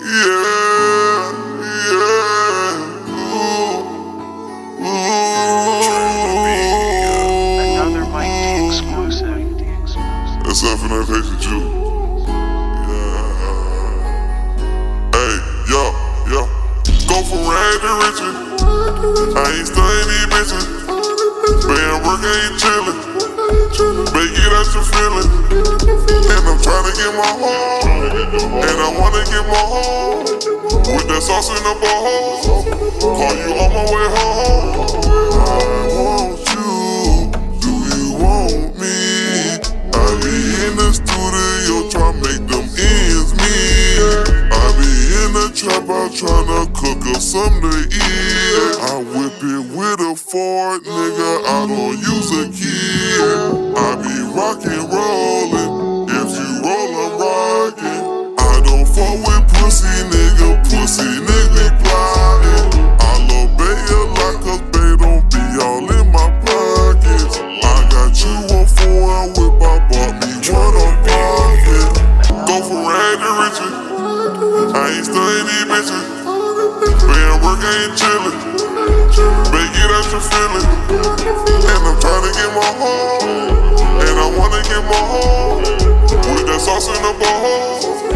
Yeah, yeah, Another Mike D exclusive. That's something I Haitian Jew. Yeah. Hey, yo. Go from rag to riches. I ain't stunning these bitches. Man, work ain't chillin'. Baby, get out your feelings. And I'm tryna get my home. And I wanna get my home. With that sauce in the bowl. Call you on my way home. I want you. Do you want me? I be in the studio tryna make them ends meet. I be in the trap out tryna cook up something to eat. I whip it with a fork, nigga, I don't use a key. I be rockin' rollin', if you roll I'm rockin'. I don't fuck with pussy nigga plottin'. I love Bay a lot cause Bay don't be all in my pockets. I got you a foreign whip, I bought me one on pocket. Go from rag to riches, I ain't stunning these bitches. Man, work ain't chillin'. Baby, get out your feelings. And I'm tryna get my home. And I wanna get my home. With that sauce in the bowl.